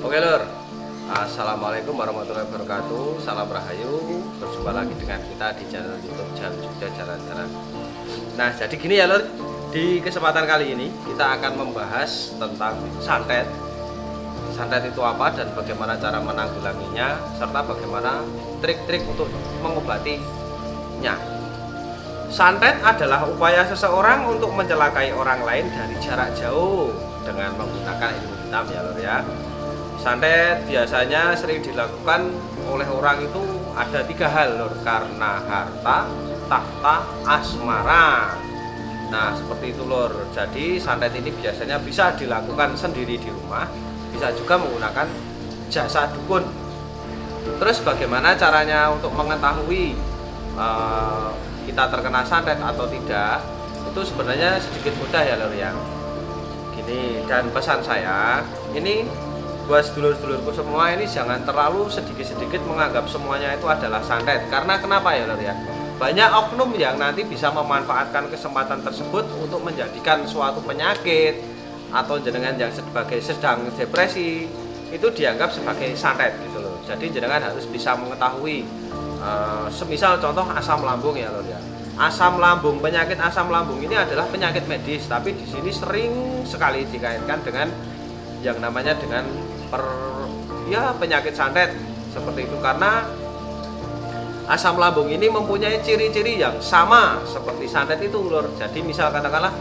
Oke lur, assalamualaikum warahmatullahi wabarakatuh. Salam rahayu. Berjumpa lagi dengan kita di channel YouTube Jalan Jogja Jalan-Jalan. Nah, jadi gini ya lur, di kesempatan kali ini kita akan membahas tentang santet. Santet itu apa dan bagaimana cara menanggulanginya, serta bagaimana trik-trik untuk mengobatinya. Santet adalah upaya seseorang untuk mencelakai orang lain dari jarak jauh dengan menggunakan ilmu hitam ya lur ya. Santet biasanya sering dilakukan oleh orang itu ada 3 hal lur, karena harta, tahta, asmara. Nah seperti itu lur. Jadi santet ini biasanya bisa dilakukan sendiri di rumah, bisa juga menggunakan jasa dukun. Terus bagaimana caranya untuk mengetahui kita terkena santet atau tidak? Itu sebenarnya sedikit mudah ya lur ya. Gini, dan pesan saya ini buat sedulur-sedulurku semua, ini jangan terlalu sedikit-sedikit menganggap semuanya itu adalah santet. Karena kenapa ya lur ya? Banyak oknum yang nanti bisa memanfaatkan kesempatan tersebut untuk menjadikan suatu penyakit atau jenengan yang sebagai sedang depresi itu dianggap sebagai santet gitu loh. Jadi jenengan harus bisa mengetahui semisal contoh asam lambung ya lur ya. Asam lambung, penyakit asam lambung ini adalah penyakit medis, tapi di sini sering sekali dikaitkan dengan yang namanya dengan penyakit santet seperti itu, karena asam lambung ini mempunyai ciri-ciri yang sama seperti santet itu lur. Jadi misal katakanlah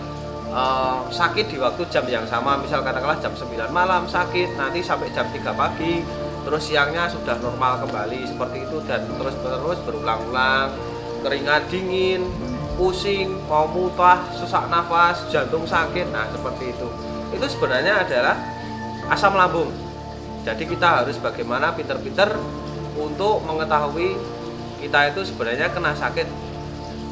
sakit di waktu jam yang sama, misal katakanlah jam 9 malam sakit, nanti sampai jam 3 pagi, terus siangnya sudah normal kembali seperti itu, dan terus berulang-ulang, keringat dingin, pusing, mau muntah, sesak nafas, jantung sakit. Nah seperti itu sebenarnya adalah asam lambung. Jadi kita harus bagaimana pinter-pinter untuk mengetahui kita itu sebenarnya kena sakit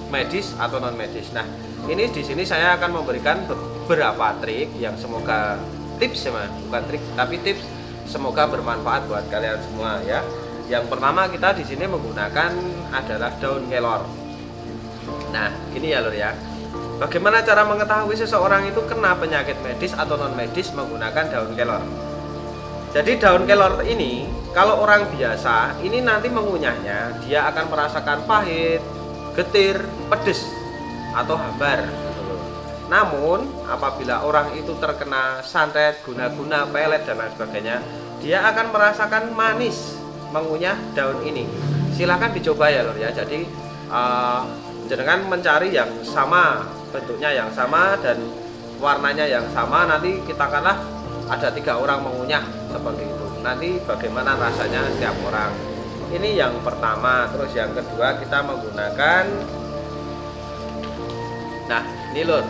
medis atau non medis. Nah ini di sini saya akan memberikan beberapa trik yang semoga tips ya, bukan trik tapi tips, semoga bermanfaat buat kalian semua ya. Yang pertama kita di sini menggunakan adalah daun kelor. Nah, gini ya lur ya. Bagaimana cara mengetahui seseorang itu kena penyakit medis atau non medis menggunakan daun kelor? Jadi daun kelor ini kalau orang biasa ini nanti mengunyahnya dia akan merasakan pahit, getir, pedes atau hambar gitu loh. Namun apabila orang itu terkena santet, guna-guna, pelet dan lain sebagainya, dia akan merasakan manis mengunyah daun ini. Silahkan dicoba ya lur ya. Jadi jenengan mencari yang sama, bentuknya yang sama dan warnanya yang sama. Nanti kita akanlah ada 3 orang mengunyah seperti itu. Nanti bagaimana rasanya setiap orang. Ini yang pertama. Terus yang kedua kita menggunakan, nah ini lur,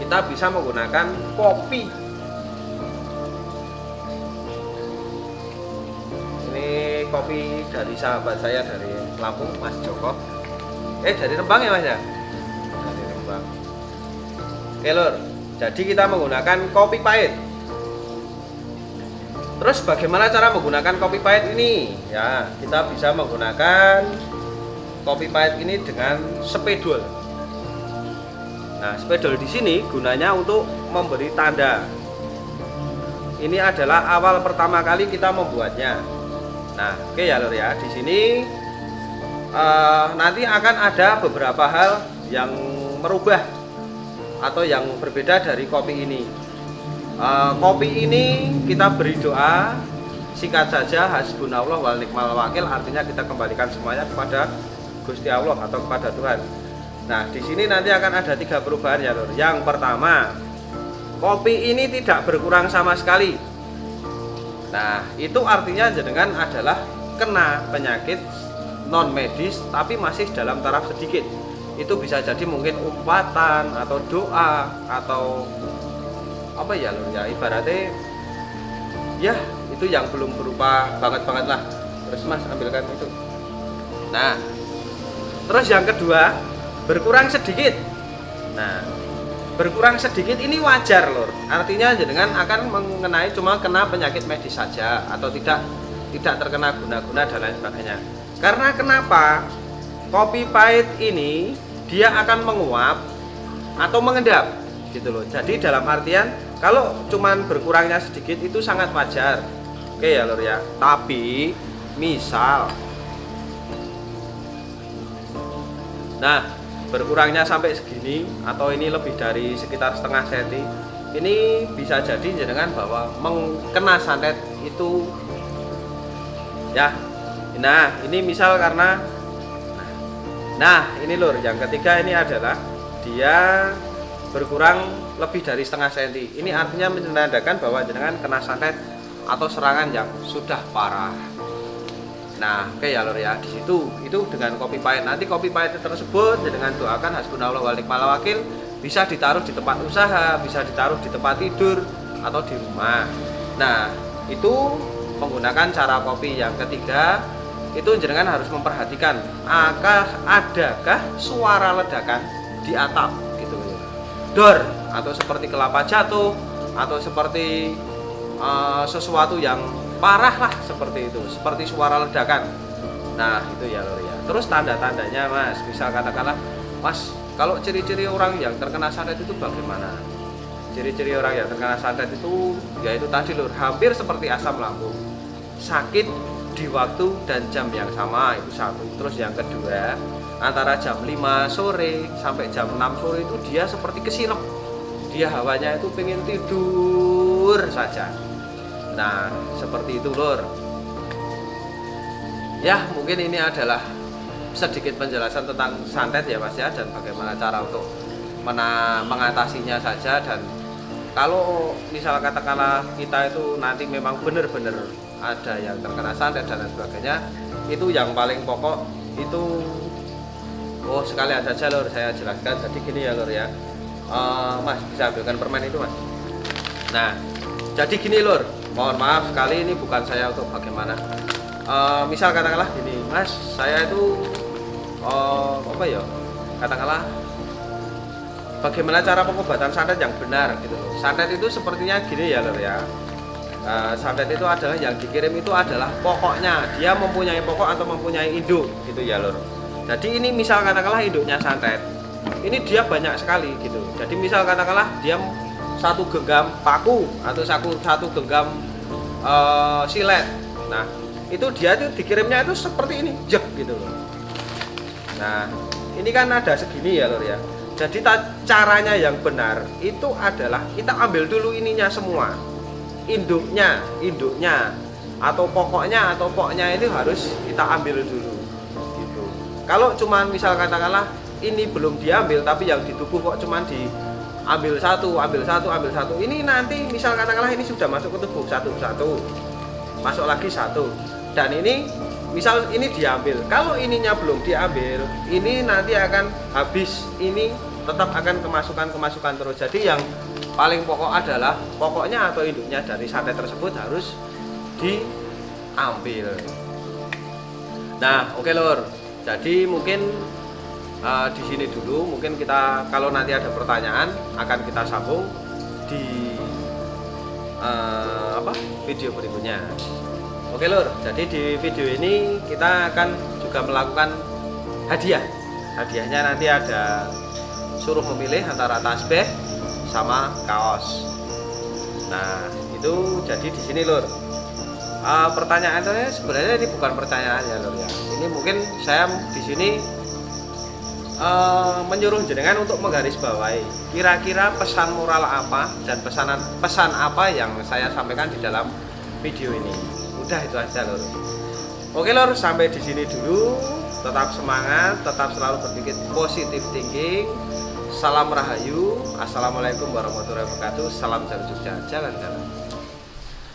kita bisa menggunakan kopi. Kopi dari sahabat saya dari Lampung, Mas Joko. Dari Rembang ya Mas ya? Dari Rembang. Oke lur, jadi kita menggunakan kopi pahit. Terus bagaimana cara menggunakan kopi pahit ini? Ya, kita bisa menggunakan kopi pahit ini dengan spedul. Nah, spedul di sini gunanya untuk memberi tanda. Ini adalah awal pertama kali kita membuatnya. Nah, oke ya lur ya. Di sini nanti akan ada beberapa hal yang merubah atau yang berbeda dari kopi ini. Kopi ini kita beri doa, singkat saja hasbunallah wal ni'mal wakil, artinya kita kembalikan semuanya kepada Gusti Allah atau kepada Tuhan. Nah, di sini nanti akan ada 3 perubahan ya lur. Yang pertama, kopi ini tidak berkurang sama sekali. Nah, itu artinya jenengan adalah kena penyakit non medis tapi masih dalam taraf sedikit. Itu bisa jadi mungkin umpatan atau doa atau apa ya lur ya, ibaratnya ya itu yang belum berupa banget lah. Terus Mas ambilkan itu. Nah, terus yang kedua, berkurang sedikit. Nah, berkurang sedikit ini wajar lur. Artinya jenengan akan mengenai cuma kena penyakit medis saja atau tidak terkena guna-guna dan lain sebagainya. Karena kenapa? Kopi pahit ini dia akan menguap atau mengendap gitu loh. Jadi dalam artian Kalau cuman berkurangnya sedikit itu sangat wajar. Oke ya lur ya. Tapi misal berkurangnya sampai segini atau ini lebih dari sekitar setengah senti, ini bisa jadi jenengan bahwa mengkena santet itu ya. Nah ini misal karena ini lur, yang ketiga ini adalah dia berkurang lebih dari setengah senti. Ini artinya menandakan bahwa jenengan kena santet atau serangan yang sudah parah. Nah, oke ya lur ya, di situ itu dengan kopi pahit. Nanti kopi pahit tersebut dengan doakan hasbunallah wa ni'mal wakil, bisa ditaruh di tempat usaha, bisa ditaruh di tempat tidur atau di rumah. Nah, itu menggunakan cara kopi. Yang ketiga, itu jenengan harus memperhatikan adakah suara ledakan di atap gitu. Dor atau seperti kelapa jatuh atau seperti sesuatu yang parah lah seperti itu, seperti suara ledakan. Nah itu ya lur ya. Terus tanda-tandanya mas, misal katakanlah mas, kalau ciri-ciri orang yang terkena santet itu bagaimana? Ciri-ciri orang yang terkena santet itu yaitu tadi lur, hampir seperti asam lambung, sakit di waktu dan jam yang sama, itu satu. Terus yang kedua, antara jam 5 sore sampai jam 6 sore itu dia seperti kesirep, dia hawanya itu pengen tidur saja. Nah seperti itu lur ya. Mungkin ini adalah sedikit penjelasan tentang santet ya mas ya, dan bagaimana cara untuk mengatasinya saja. Dan kalau misal katakanlah kita itu nanti memang benar-benar ada yang terkena santet dan lain sebagainya, itu yang paling pokok itu sekalian saja lur saya jelaskan. Jadi gini ya lur ya, mas bisa ambilkan permen itu mas. Nah jadi gini lur, mohon maaf sekali ini bukan saya untuk bagaimana, misal katakanlah gini mas, saya itu katakanlah bagaimana cara pengobatan santet yang benar gitu loh. Santet itu sepertinya gini ya lur ya, santet itu adalah yang dikirim itu adalah pokoknya, dia mempunyai pokok atau mempunyai induk gitu ya lur. Jadi ini misal katakanlah induknya santet ini dia banyak sekali gitu. Jadi misal katakanlah dia satu genggam paku atau satu genggam silet. Nah itu dia tuh dikirimnya itu seperti ini, jek gitu loh. Nah ini kan ada segini ya lur ya. Jadi caranya yang benar itu adalah kita ambil dulu ininya semua, induknya atau pokoknya itu harus kita ambil dulu gitu. Kalau cuman misal katakanlah ini belum diambil tapi yang di tubuh kok cuman ambil satu, ini nanti misal katakanlah ini sudah masuk ke tubuh satu, masuk lagi satu, dan ini misal ini diambil, kalau ininya belum diambil ini nanti akan habis, ini tetap akan kemasukan terus. Jadi yang paling pokok adalah pokoknya atau induknya dari santet tersebut harus diambil. Nah oke lur, jadi mungkin di sini dulu. Mungkin kita kalau nanti ada pertanyaan akan kita sambung di video berikutnya. Oke lur, jadi di video ini kita akan juga melakukan hadiahnya nanti ada suruh memilih antara tasbih sama kaos. Nah itu jadi di sini lur, pertanyaannya sebenarnya ini bukan pertanyaan ya lur ya, ini mungkin saya di sini menyuruh jenengan untuk menggarisbawahi kira-kira pesan moral apa dan pesan apa yang saya sampaikan di dalam video ini. Udah itu aja lur. Oke lur, sampai di sini dulu. Tetap semangat, tetap selalu berpikir positif thinking. Salam Rahayu. Assalamualaikum warahmatullahi wabarakatuh. Salam dari Jogja, jalan-jalan.